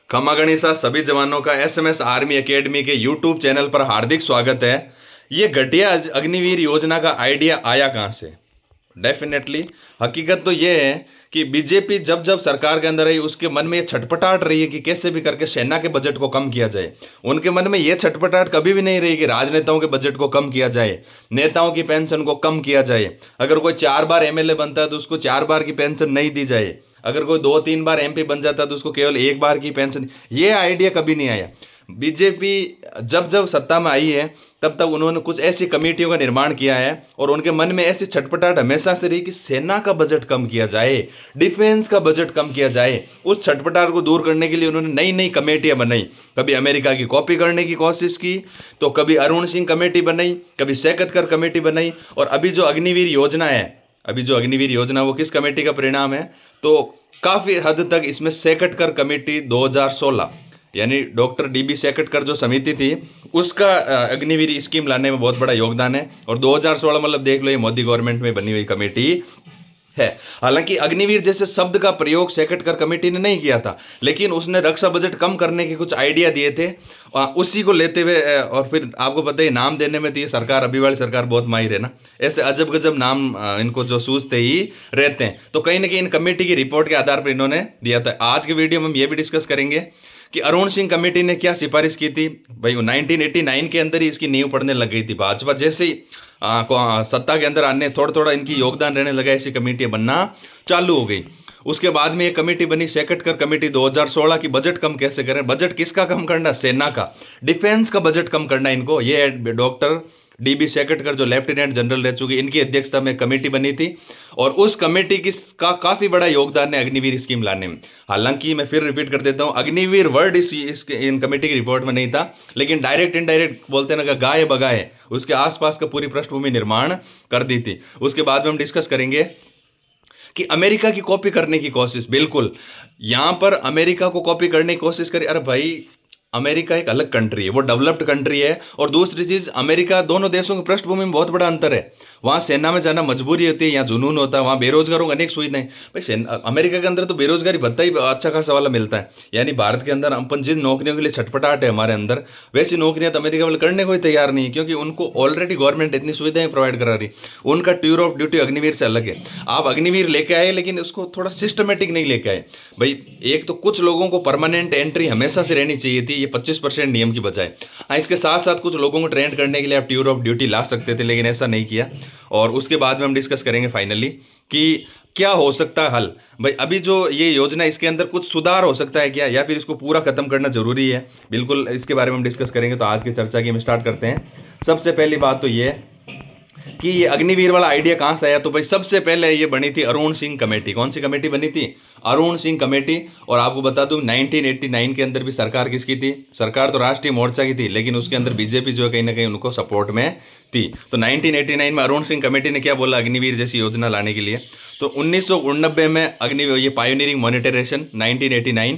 खमा गणिसा सभी जवानों का एसएमएस आर्मी एकेडमी के यूट्यूब चैनल पर हार्दिक स्वागत है। ये घटिया अग्निवीर योजना का आइडिया आया कहाँ से? डेफिनेटली हकीकत तो ये है कि बीजेपी जब जब सरकार के अंदर आई उसके मन में ये छटपटाहट रही है कि कैसे भी करके सेना के बजट को कम किया जाए। उनके मन में ये छटपटाहट कभी भी नहीं रही कि राजनेताओं के बजट को कम किया जाए, नेताओं की पेंशन को कम किया जाए। अगर कोई 4 बार एमएलए बनता है तो उसको 4 बार की पेंशन नहीं दी जाए। अगर कोई 2-3 बार एमपी बन जाता है तो उसको केवल 1 बार की पेंशन। ये आइडिया कभी नहीं आया। बीजेपी जब जब सत्ता में आई है तब तक उन्होंने कुछ ऐसी कमेटियों का निर्माण किया है और उनके मन में ऐसी छटपटाहट हमेशा से रही कि सेना का बजट कम किया जाए, डिफेंस का बजट कम किया जाए। उस छटपटाहट को दूर करने के लिए उन्होंने नई नई कमेटियां बनाई। कभी अमेरिका की कॉपी करने की कोशिश की, तो कभी अरुण सिंह कमेटी बनाई, कभी सेकतकर कमेटी बनाई। और अभी जो अग्निवीर योजना है, वो किस कमेटी का परिणाम है? तो काफी हद तक इसमें सेकटकर कमेटी 2016 यानी डॉक्टर डीबी सेकटकर जो समिति थी उसका अग्निवीर स्कीम लाने में बहुत बड़ा योगदान है। और 2016 मतलब देख लो, ये मोदी गवर्नमेंट में बनी हुई कमेटी है। हालांकि अग्निवीर जैसे शब्द का प्रयोग सेकटकर कमेटी ने नहीं किया था, लेकिन उसने रक्षा बजट कम करने के कुछ आइडिया दिए थे। उसी को लेते हुए और फिर आपको पता है नाम देने में तो ये सरकार, अभी वाली सरकार बहुत माहिर है ना। ऐसे अजब गजब नाम इनको जो सूझते ही रहते हैं। तो कहीं ना कहीं इन कमेटी की रिपोर्ट के आधार पर इन्होंने दिया था। आज के वीडियो में हम ये भी डिस्कस करेंगे कि अरुण सिंह कमेटी ने क्या सिफारिश की थी। भाई 1989 के अंदर ही इसकी नींव पड़ने लग गई थी। भाजपा जैसे ही सत्ता के अंदर आने थोड़ा थोड़ा इनकी योगदान रहने लगा, ऐसी कमेटियां बनना चालू हो गई। उसके बाद में ये कमेटी बनी सेकटकर कमेटी 2016 की। बजट कम कैसे करें? बजट किसका कम करना? सेना का, डिफेंस का बजट कम करना इनको। ये डॉक्टर डीबी सेकटकर जो लेफ्टिनेंट जनरल रह चुकी, इनकी अध्यक्षता में कमेटी बनी थी और उस कमेटी का काफी बड़ा योगदान है अग्निवीर स्कीम लाने में। हालांकि मैं फिर रिपीट कर देता हूं, अग्निवीर वर्ड इन कमेटी की रिपोर्ट में नहीं था, लेकिन डायरेक्ट इनडायरेक्ट बोलते हैं ना, गाय बगाए उसके आसपास का पूरी पृष्ठभूमि निर्माण कर दी थी। उसके बाद में हम डिस्कस करेंगे कि अमेरिका की कॉपी करने की कोशिश। बिल्कुल यहां पर अमेरिका को कॉपी करने की कोशिश करी। अरे भाई, अमेरिका एक अलग कंट्री है, वो डेवलप्ड कंट्री है। और दूसरी चीज, अमेरिका, दोनों देशों की पृष्ठभूमि में बहुत बड़ा अंतर है। वहां सेना में जाना मजबूरी होती है, यहाँ जुनून होता है। वहां बेरोजगारों को अनेक सुविधाएं। भाई अमेरिका के अंदर तो बेरोजगारी भत्ता ही अच्छा खासा वाला मिलता है। यानी भारत के अंदर अपन जिन नौकरियों के लिए छटपटाहट है हमारे अंदर, वैसी नौकरियां तो अमेरिका वाले करने को ही तैयार नहीं है, क्योंकि उनको ऑलरेडी गवर्नमेंट इतनी सुविधाएं प्रोवाइड करा रही। उनका टूर ऑफ ड्यूटी अग्निवीर से अलग है। आप अग्निवीर लेके आए लेकिन उसको थोड़ा सिस्टमेटिक नहीं लेके आए। भाई एक तो कुछ लोगों को परमानेंट एंट्री हमेशा से रहनी चाहिए थी, ये 25% नियम की बजाय। इसके साथ साथ कुछ लोगों को ट्रेंड करने के लिए आप टूर ऑफ ड्यूटी ला सकते थे, लेकिन ऐसा नहीं किया। और उसके बाद में हम डिस्कस करेंगे फाइनली कि क्या हो सकता है हल। भाई अभी जो ये योजना, इसके अंदर कुछ सुधार हो सकता है क्या, या फिर इसको पूरा खत्म करना जरूरी है? बिल्कुल इसके बारे में हम डिस्कस करेंगे। तो आज की चर्चा की हम स्टार्ट करते हैं। सबसे पहली बात तो ये कि ये अग्निवीर वाला आइडिया कहां से आया। तो भाई सबसे पहले ये बनी थी अरुण सिंह कमेटी। कौन सी कमेटी बनी थी? अरुण सिंह कमेटी। और आपको बता दूं 1989 के अंदर भी सरकार किसकी थी? सरकार तो राष्ट्रीय मोर्चा की थी, लेकिन उसके अंदर बीजेपी जो है कहीं ना कहीं उनको सपोर्ट में थी। तो 1989 में अरुण सिंह कमेटी ने क्या बोला अग्निवीर जैसी योजना लाने के लिए? तो 1989 में अग्निवीर, ये पायोनियरिंग मॉनिटराइजेशन 1989,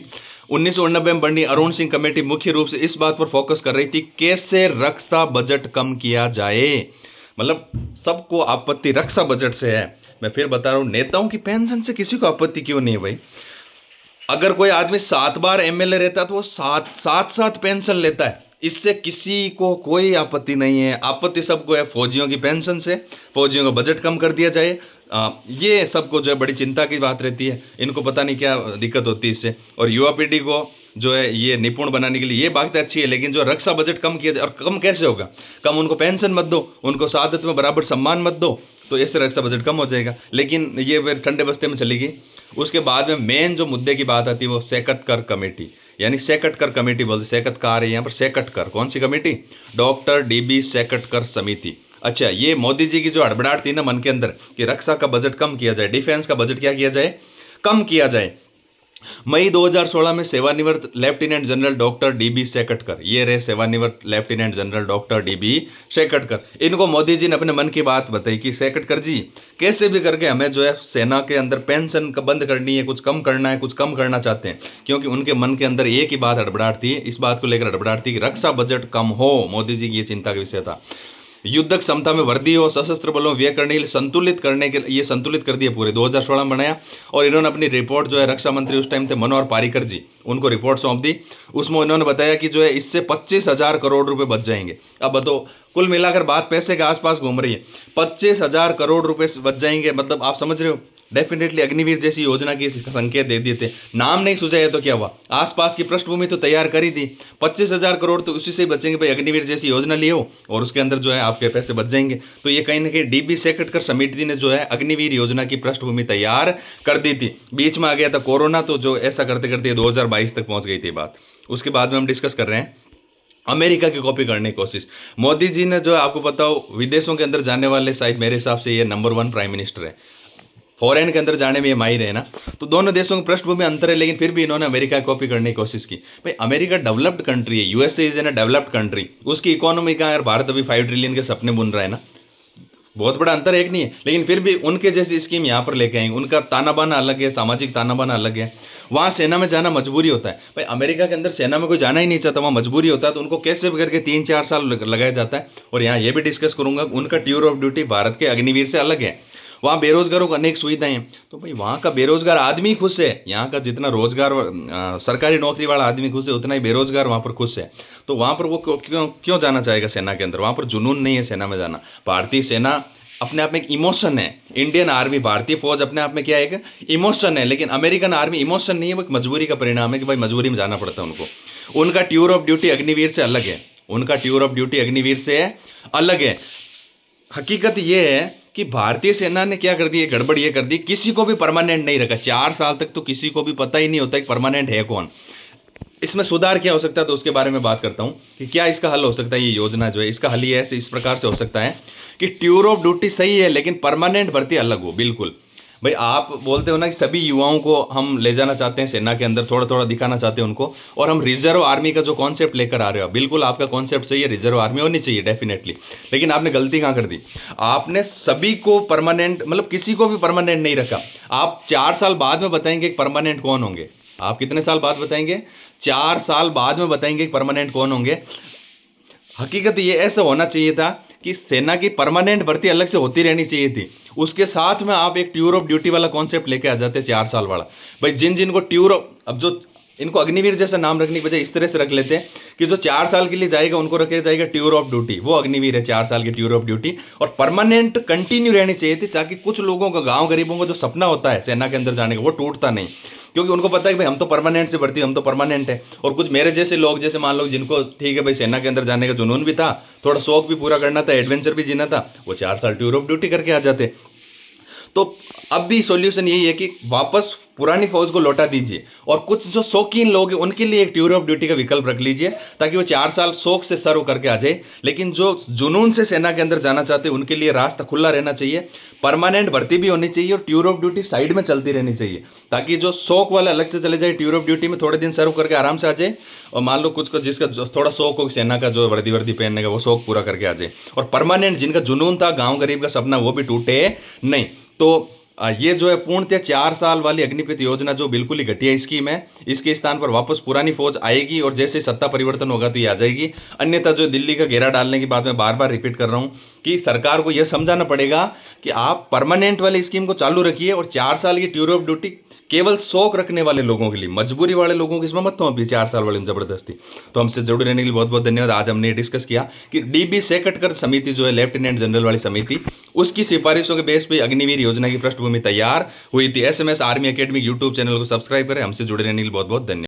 1989 में बनी अरुण सिंह कमेटी मुख्य रूप से इस बात पर फोकस कर रही थी कैसे रक्षा बजट कम किया जाए। मतलब सबको आपत्ति रक्षा बजट से है। मैं फिर बता रहा हूं, नेताओं की पेंशन से किसी को आपत्ति क्यों नहीं है भाई? अगर कोई आदमी 7 बार एमएलए रहता है तो वो सात पेंशन लेता है, इससे किसी को कोई आपत्ति नहीं है। आपत्ति सबको है फौजियों की पेंशन से, फौजियों का बजट कम कर दिया जाए। ये सबको जो है बड़ी चिंता की बात रहती है। इनको पता नहीं क्या दिक्कत होती है इससे। और युवा पीढ़ी को जो है ये निपुण बनाने के लिए ये बात अच्छी है, लेकिन जो रक्षा बजट कम किया जाए, और कम कैसे होगा? कम उनको पेंशन मत दो, उनको शहादत में बराबर सम्मान मत दो, तो इससे रक्षा बजट कम हो जाएगा। लेकिन ये फिर ठंडे बस्ते में चलेगी। उसके बाद में मेन जो मुद्दे की बात आती है वो सेकटकर कमेटी, यानी सेकटकर कमेटी बोलते, सेकतकार है यहाँ पर, सेकटकर। कौन सी कमेटी? डॉक्टर डीबी सेकटकर समिति। अच्छा, ये मोदी जी की जो हड़बड़ाहट थी ना मन के अंदर कि रक्षा का बजट कम किया जाए, डिफेंस का बजट क्या किया जाए? कम किया जाए। मई 2016 में सेवानिवृत्त लेफ्टिनेंट जनरल डॉक्टर डीबी सेकटकर, ये रहे सेवानिवृत्त लेफ्टिनेंट जनरल डॉक्टर डीबी सेकटकर, इनको मोदी जी ने अपने मन की बात बताई कि सेकटकर जी कैसे भी करके हमें जो है सेना के अंदर पेंशन बंद करनी है, कुछ कम करना है, कुछ कम करना चाहते हैं। क्योंकि उनके मन के अंदर एक ही बात हड़बड़ाहट थी, इस बात को लेकर हड़बड़ाहट थी कि रक्षा बजट कम हो। मोदी जी की ये चिंता का विषय था। युद्धक क्षमता में वृद्धि हो, सशस्त्र बलों व्यय करने के लिए संतुलित करने के ये संतुलित कर दिया पूरे 2016 में बनाया। और इन्होंने अपनी रिपोर्ट जो है रक्षा मंत्री उस टाइम थे मनोहर पारीकर जी, उनको रिपोर्ट सौंप दी। उसमें उन्होंने बताया कि जो है इससे 25,000 करोड़ रुपए बच जाएंगे। अब बताओ, कुल मिलाकर बात पैसे के आसपास घूम रही है। 25,000 करोड़ रुपए बच जाएंगे, मतलब आप समझ रहे हो। डेफिनेटली अग्निवीर जैसी योजना की संकेत दे दिए थे। नाम नहीं सुझाया तो क्या हुआ, आसपास की पृष्ठभूमि तो तैयार कर ही दी। 25,000 करोड़ तो उसी से ही बचेंगे भाई, अग्निवीर जैसी योजना लिए हो और उसके अंदर जो है आपके पैसे बच जाएंगे। तो ये कहीं ना कहीं डीबी सेकटकर समिति ने जो है अग्निवीर योजना की पृष्ठभूमि तैयार कर दी थी। बीच में आ गया था कोरोना, तो जो ऐसा करते करते 2022 तक पहुंच गई थी बात। उसके बाद में हम डिस्कस कर रहे हैं अमेरिका की कॉपी करने की कोशिश। मोदी जी ने जो है आपको पता हो विदेशों के अंदर जाने वाले शायद मेरे हिसाब से ये नंबर 1 प्राइम मिनिस्टर है। फॉरेन के अंदर जाने में ये माहिर है ना। तो दोनों देशों की पृष्ठभूमि अंतर है, लेकिन फिर भी इन्होंने अमेरिका की कॉपी करने की कोशिश की। भाई अमेरिका डेवलप्ड कंट्री है, USA is an developed country. उसकी इकोनॉमी का यार भारत अभी 5 ट्रिलियन के सपने बुन रहा है ना। बहुत बड़ा अंतर एक नहीं है, लेकिन फिर भी उनके जैसी स्कीम यहाँ पर लेके आएंगे। उनका ताना बाना अलग है, सामाजिक ताना बाना अलग है। वहाँ सेना में जाना मजबूरी होता है। भाई अमेरिका के अंदर सेना में कोई जाना ही नहीं चाहता, वहाँ मजबूरी होता है, तो उनको कैसे भी करके 3-4 साल लगाया जाता है। और यहाँ ये भी डिस्कस करूंगा, उनका टूर ऑफ ड्यूटी भारत के अग्निवीर से अलग है। वहाँ बेरोजगारों को अनेक सुविधाएं हैं। तो भाई वहाँ का बेरोजगार आदमी खुश है, यहाँ का जितना रोजगार सरकारी नौकरी वाला आदमी खुश है, उतना ही बेरोजगार वहाँ पर खुश है। तो वहाँ पर वो क्यों जाना चाहेगा सेना के अंदर। वहाँ पर जुनून नहीं है सेना में जाना। भारतीय सेना अपने आप में एक इमोशन है। इंडियन आर्मी, भारतीय फौज अपने आप में क्या है, एक इमोशन है। लेकिन अमेरिकन आर्मी इमोशन नहीं है, वो एक मजबूरी का परिणाम है कि भाई मजबूरी में जाना पड़ता है उनको। उनका टूर ऑफ ड्यूटी अग्निवीर से अलग है। उनका टूर ऑफ ड्यूटी अग्निवीर से अलग है। हकीकत ये है कि भारतीय सेना ने क्या कर दी, गड़बड़ ये कर दी, किसी को भी परमानेंट नहीं रखा। 4 साल तक तो किसी को भी पता ही नहीं होता कि परमानेंट है कौन। इसमें सुधार क्या हो सकता है, तो उसके बारे में बात करता हूं कि क्या इसका हल हो सकता है। ये योजना जो है इसका हल ये इस प्रकार से हो सकता है कि टूर ऑफ ड्यूटी सही है, लेकिन परमानेंट भर्ती अलग हो। बिल्कुल भाई, आप बोलते हो ना कि सभी युवाओं को हम ले जाना चाहते हैं सेना के अंदर, थोड़ा थोड़ा दिखाना चाहते हैं उनको, और हम रिजर्व आर्मी का जो कॉन्सेप्ट लेकर आ रहे हो, बिल्कुल आपका कॉन्सेप्ट सही है, रिजर्व आर्मी होनी चाहिए डेफिनेटली। लेकिन आपने गलती कहाँ कर दी, आपने सभी को परमानेंट, मतलब किसी को भी परमानेंट नहीं रखा। आप 4 साल बाद में बताएंगे परमानेंट कौन होंगे। आप कितने साल बाद बताएंगे, 4 साल बाद में बताएंगे परमानेंट कौन होंगे। हकीकत ये ऐसा होना चाहिए था कि सेना की परमानेंट भर्ती अलग से होती रहनी चाहिए थी, उसके साथ में आप एक टूर ऑफ ड्यूटी वाला कॉन्सेप्ट लेके आ जाते 4 साल वाला। भाई जिनको टूर ऑफ, अब जो इनको अग्निवीर जैसा नाम रखने की बजाय इस तरह से रख लेते हैं कि जो 4 साल के लिए जाएगा उनको रखा जाएगा टूर ऑफ ड्यूटी, वो अग्निवीर है 4 साल की टूर ऑफ ड्यूटी। और परमानेंट कंटिन्यू रहनी चाहिए थी, ताकि कुछ लोगों का, गांव गरीबों का जो सपना होता है सेना के अंदर जाने का, वो टूटता नहीं। क्योंकि उनको पता है कि भाई हम तो परमानेंट से भर्ती, हम तो परमानेंट है। और कुछ मेरे जैसे लोग, जैसे मान लो जिनको ठीक है भाई सेना के अंदर जाने का जुनून भी था, थोड़ा शौक भी पूरा करना था, एडवेंचर भी जीना था, वो 4 साल टूर ऑफ ड्यूटी करके आ जाते। तो अब भी सॉल्यूशन यही है कि वापस पुरानी फौज को लौटा दीजिए, और कुछ जो शौकीन लोग हैं उनके लिए एक टूर ऑफ ड्यूटी का विकल्प रख लीजिए, ताकि वो 4 साल शौक से सर्व करके आ जाए। लेकिन जो जुनून से सेना के अंदर जाना चाहते हैं उनके लिए रास्ता खुला रहना चाहिए। परमानेंट भर्ती भी होनी चाहिए और टूर ऑफ ड्यूटी साइड में चलती रहनी चाहिए, ताकि जो शौक वाला अलग से चले जाए, टूर ऑफ ड्यूटी में थोड़े दिन सर्व करके आराम से आ जाए। और मान लो कुछ को जिसका थोड़ा शौक हो सेना का, जो वर्दी पहनने का, वो शौक पूरा करके आ जाए। और परमानेंट जिनका जुनून था, गाँव गरीब का सपना, वो भी टूटे नहीं। तो ये जो है पूर्णतः 4 साल वाली अग्निपथ योजना जो बिल्कुल ही घटिया स्कीम है, इसके स्थान पर वापस पुरानी फौज आएगी, और जैसे सत्ता परिवर्तन होगा तो ये आ जाएगी। अन्यथा जो दिल्ली का घेरा डालने की बात मैं बार बार रिपीट कर रहा हूं कि सरकार को यह समझाना पड़ेगा कि आप परमानेंट वाली स्कीम को चालू रखिए, और 4 साल की टूर ऑफ ड्यूटी केवल शौक रखने वाले लोगों के लिए, मजबूरी वाले लोगों की इसमें मत हो अभी 4 साल वाले जबरदस्ती। तो हमसे जुड़े रहने के लिए बहुत बहुत धन्यवाद। आज हमने डिस्कस किया कि डीबी सेकटकर समिति जो है लेफ्टिनेंट जनरल वाली समिति, उसकी सिफारिशों के बेस पे अग्निवीर योजना की पृष्ठभूमि तैयार हुई थी। SMS army academy YouTube channel को सब्सक्राइब करें। हमसे जुड़े रहने के लिए बहुत बहुत धन्यवाद।